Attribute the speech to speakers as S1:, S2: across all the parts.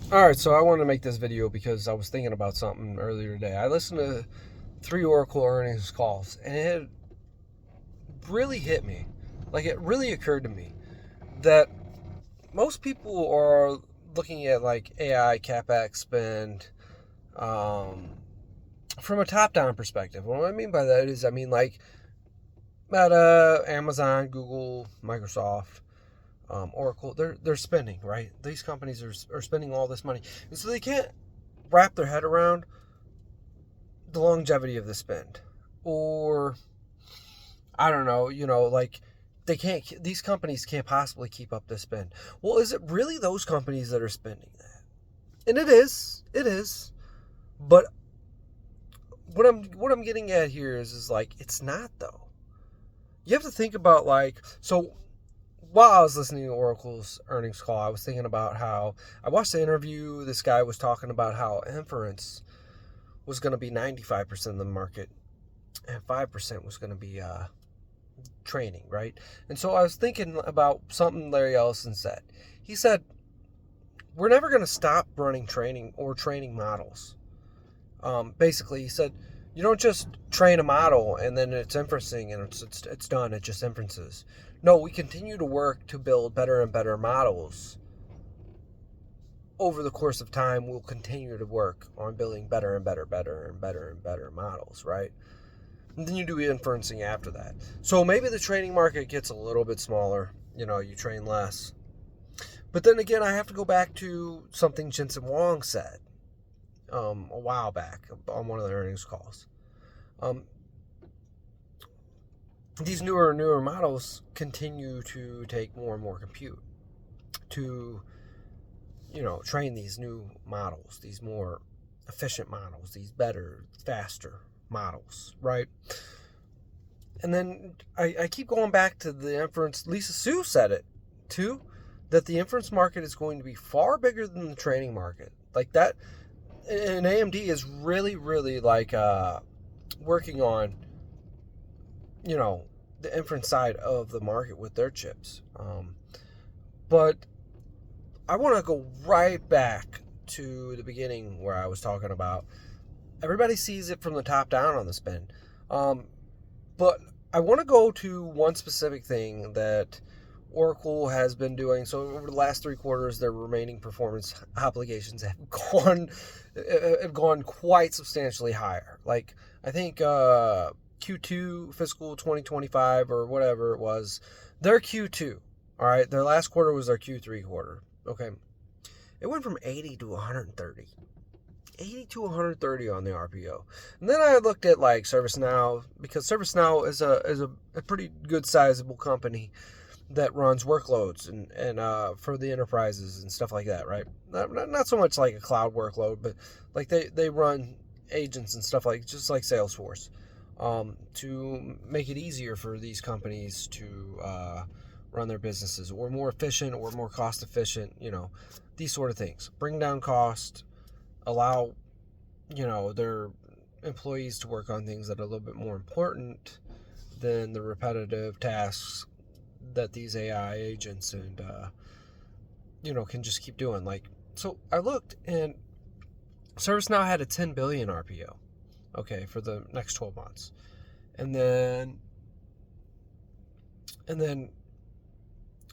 S1: Alright, so I wanted to make this video because I was thinking about something earlier today. I listened to 3 Oracle earnings calls, and it really hit me. Like, it really occurred to me that most people are looking at, like, AI, CapEx spend, um, from a top-down perspective. What I mean by that is, like, Meta, Amazon, Google, Microsoft, Oracle, they're spending, right? These companies are spending all this money. And so they can't wrap their head around the longevity of the spend, or I don't know, like, these companies can't possibly keep up the spend. Well, is it really those companies that are spending that? And it is, but what I'm getting at here is like, it's not though. You have to think about, like, so while I was listening to Oracle's earnings call, I was thinking about how I watched the interview. This guy was talking about how inference was going to be 95% of the market, and 5% was going to be training, right? And so I was thinking about something Larry Ellison said. He said, we're never going to stop running training or training models. Basically, he said, you don't just train a model and then it's inferencing and it's done. It just inferences. No, we continue to work to build better and better models. Over the course of time, we'll continue to work on building better and better, better and better and better models, right? And then you do inferencing after that. So maybe the training market gets a little bit smaller. You train less. But then again, I have to go back to something Jensen Wong said a while back on one of the earnings calls. Um, these newer and newer models continue to take more and more compute to, train these new models, these more efficient models, these better, faster models, right? And then I keep going back to the inference. Lisa Su said it too, that the inference market is going to be far bigger than the training market. Like that, and AMD is really, really like working on, you know, the inference side of the market with their chips. But I want to go right back to the beginning where I was talking about everybody sees it from the top down on the spin. But I want to go to one specific thing that Oracle has been doing. So over the last 3 quarters, their remaining performance obligations have gone quite substantially higher. Like, I think Q2 fiscal 2025 or whatever it was, their Q2. All right, their last quarter was their Q3 quarter. Okay, it went from 80 to 130. 80 to 130 on the RPO. And then I looked at like ServiceNow, because ServiceNow is a pretty good sizable company that runs workloads and for the enterprises and stuff like that, right? Not so much like a cloud workload, but like they run agents and stuff like, just like Salesforce, to make it easier for these companies to run their businesses, or more efficient or more cost efficient, these sort of things. Bring down cost, allow, their employees to work on things that are a little bit more important than the repetitive tasks that these AI agents and can just keep doing. Like, so I looked, and ServiceNow had a 10 billion RPO, okay, for the next 12 months, and then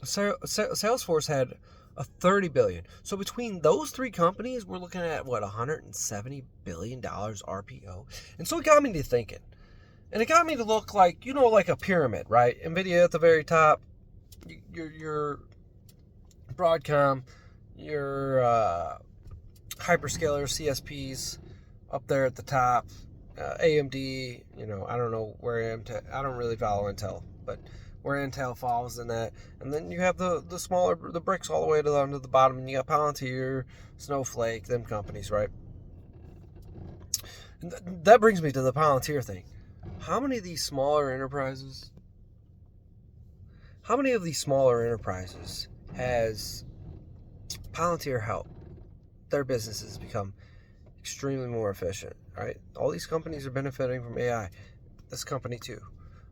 S1: Salesforce had a 30 billion. So between those three companies, we're looking at what, 170 billion dollars RPO. And so it got me to thinking. And it got me to look like, like a pyramid, right? Nvidia at the very top, your Broadcom, your hyperscaler CSPs up there at the top, AMD, I don't know where I don't really follow Intel, but where Intel falls in that. And then you have the smaller, the bricks all the way down to the bottom, and you got Palantir, Snowflake, them companies, right? And that brings me to the Palantir thing. How many of these smaller enterprises, has Palantir helped their businesses become extremely more efficient, right? All these companies are benefiting from AI. This company too.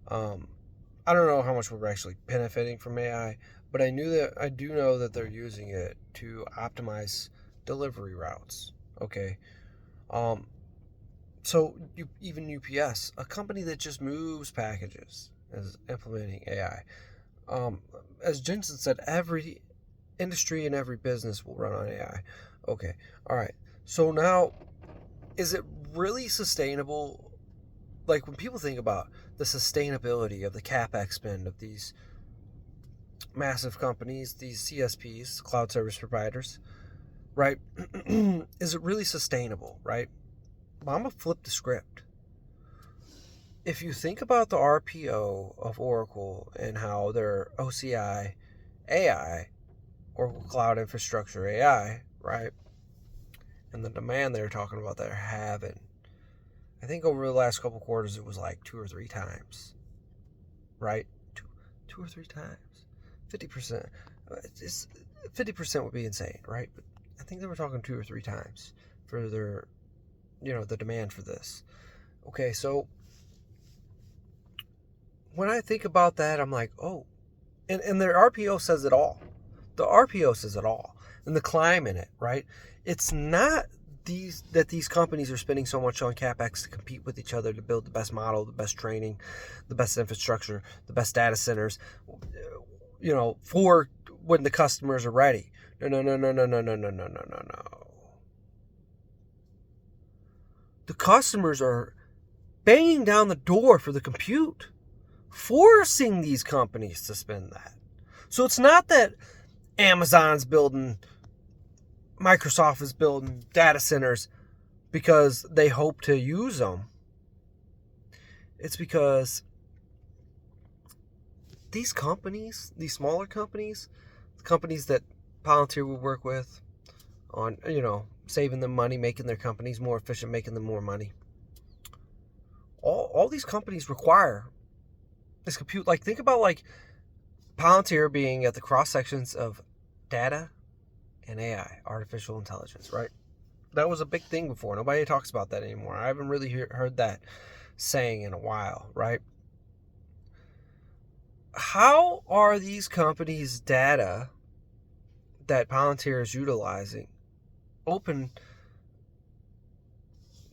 S1: I don't know how much we're actually benefiting from AI, but I do know that they're using it to optimize delivery routes. Okay. So even UPS, a company that just moves packages, is implementing AI. As Jensen said, every industry and every business will run on AI. Okay. All right. So now, is it really sustainable? Like when people think about the sustainability of the CapEx spend of these massive companies, these CSPs, cloud service providers, right? Is it really sustainable, right? Well, I'm going to flip the script. If you think about the RPO of Oracle and how their OCI AI, Oracle Cloud Infrastructure AI, right? And the demand they're talking about they're having. I think over the last couple quarters it was like 2 or 3 times, right? Two or three times. 50%. 50% would be insane, right? But I think they were talking 2 or 3 times for their, the demand for this. Okay, so when I think about that, I'm like, oh, and their RPO says it all. The RPO says it all. And the climb in it, right? It's not these companies are spending so much on CapEx to compete with each other to build the best model, the best training, the best infrastructure, the best data centers, for when the customers are ready. No. The customers are banging down the door for the compute, forcing these companies to spend that. So it's not that Amazon's building, Microsoft is building data centers because they hope to use them. It's because these companies, these smaller companies, the companies that Palantir would work with on, saving them money, making their companies more efficient, making them more money. All these companies require this compute. Like, think about like Palantir being at the cross sections of data and AI, artificial intelligence, right? That was a big thing before. Nobody talks about that anymore. I haven't really heard that saying in a while, right? How are these companies' data that Palantir is utilizing open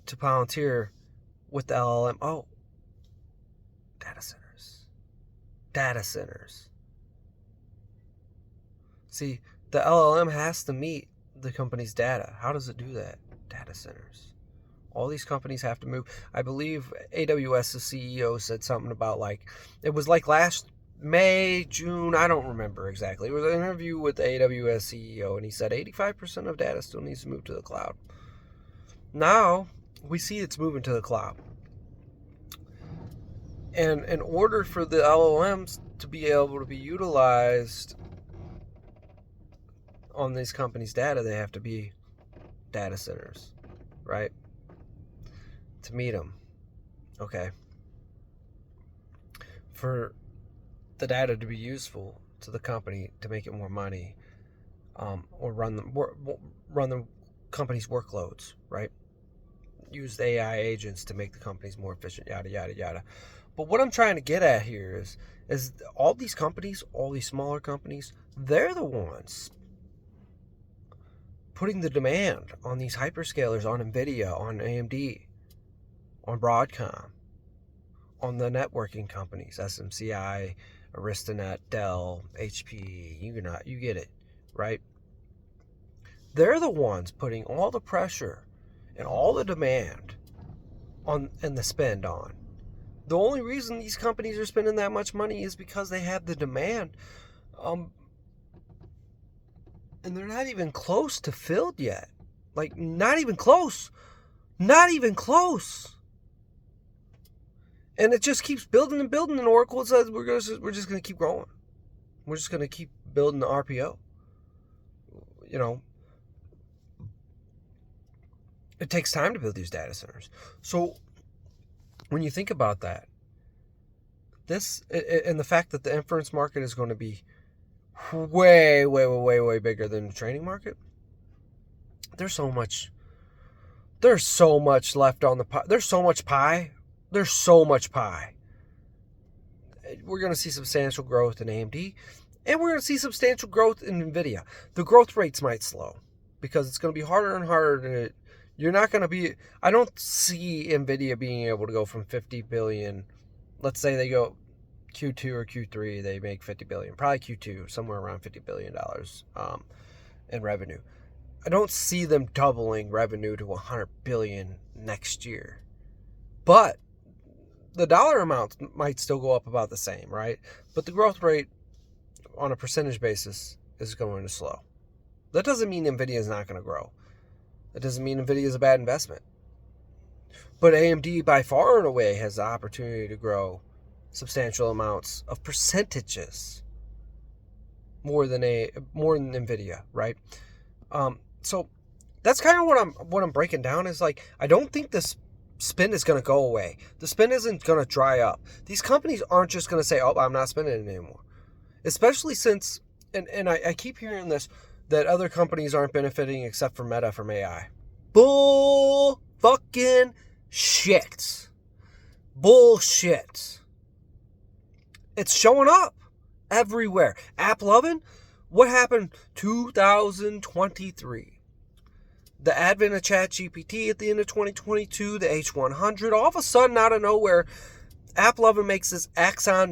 S1: to Palantir with the LLM? Oh, data centers. Data centers. See, the LLM has to meet the company's data. How does it do that? Data centers. All these companies have to move. I believe AWS's CEO said something about it was like last May, June, I don't remember exactly. It was an interview with the AWS CEO, and he said 85% of data still needs to move to the cloud. Now, we see it's moving to the cloud. And in order for the LLMs to be able to be utilized on these companies' data, they have to be data centers, right? To meet them. Okay. For the data to be useful to the company to make it more money, or run the company's workloads, right? Use the AI agents to make the companies more efficient, yada yada yada. But what I'm trying to get at here is all these companies, all these smaller companies, they're the ones putting the demand on these hyperscalers, on NVIDIA, on AMD, on Broadcom, on the networking companies, SMCI, Aristanet, Dell, HP, you get it, right? They're the ones putting all the pressure and all the demand on and the spend on. The only reason these companies are spending that much money is because they have the demand. And they're not even close to filled yet. Like, not even close. Not even close. And it just keeps building and building, and Oracle says we're just going to keep growing. We're just going to keep building the RPO. It takes time to build these data centers. So when you think about that, this and the fact that the inference market is going to be way, way, way, way, way bigger than the training market, there's so much left on the pie. There's so much pie. We're going to see substantial growth in AMD, and we're going to see substantial growth in NVIDIA. The growth rates might slow. because it's going to be harder and harder to. You're not going to be. I don't see Nvidia being able to go from 50 billion. Let's say they go Q2 or Q3, they make 50 billion. Probably Q2, somewhere around $50 billion in revenue. I don't see them doubling revenue to 100 billion next year. But the dollar amount might still go up about the same, right? But the growth rate on a percentage basis is going to slow. That doesn't mean Nvidia is not going to grow. That doesn't mean Nvidia is a bad investment. But AMD by far and away has the opportunity to grow substantial amounts of percentages more than Nvidia, right? So that's kind of what I'm breaking down is like, I don't think this spin is going to go away. The spin isn't going to dry up. These companies aren't just going to say, oh, I'm not spending it anymore. Especially since, and I keep hearing this, that other companies aren't benefiting except for Meta from AI. Bull fucking shit. Bullshit. It's showing up everywhere. AppLovin, what happened 2023? The advent of ChatGPT at the end of 2022, the H100, all of a sudden out of nowhere, AppLovin makes this Axon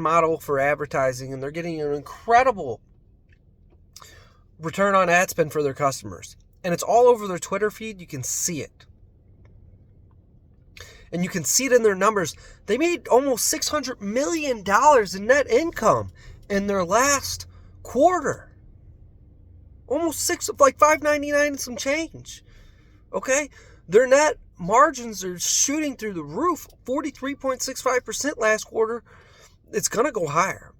S1: model for advertising, and they're getting an incredible return on ad spend for their customers. And it's all over their Twitter feed. You can see it. And you can see it in their numbers. They made almost $600 million in net income in their last quarter. Almost like $5.99 and some change. Okay? Their net margins are shooting through the roof. 43.65% last quarter. It's going to go higher.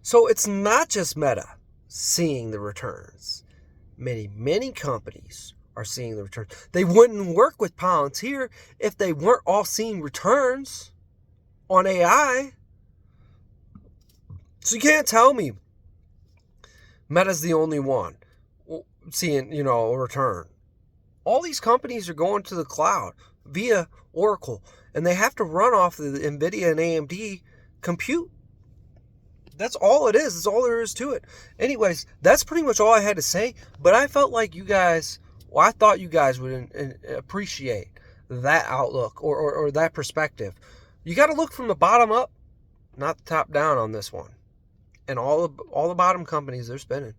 S1: So it's not just Meta seeing the returns. Many companies are seeing the returns. They wouldn't work with Palantir if they weren't all seeing returns on AI. So you can't tell me Meta's the only one seeing, a return. All these companies are going to the cloud via Oracle, and they have to run off the NVIDIA and AMD compute. That's all it is. That's all there is to it. Anyways, that's pretty much all I had to say. But I felt like I thought you guys would appreciate that outlook or that perspective. You got to look from the bottom up, not the top down on this one. And all the bottom companies, they're spinning.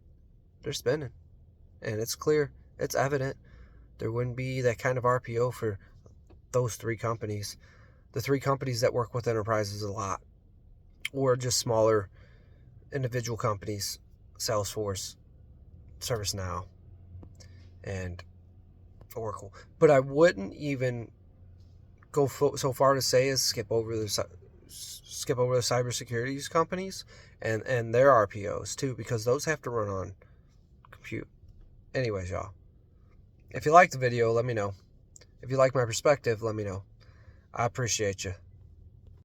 S1: They're spinning. And it's clear. It's evident. There wouldn't be that kind of RPO for those three companies. The three companies that work with enterprises a lot. Or just smaller individual companies. Salesforce, ServiceNow, and Oracle. But I wouldn't even go so far to say as skip over the cybersecurity companies and their RPOs too, because those have to run on compute. Anyways, y'all, if you liked the video, let me know. If you like my perspective, let me know. I appreciate you.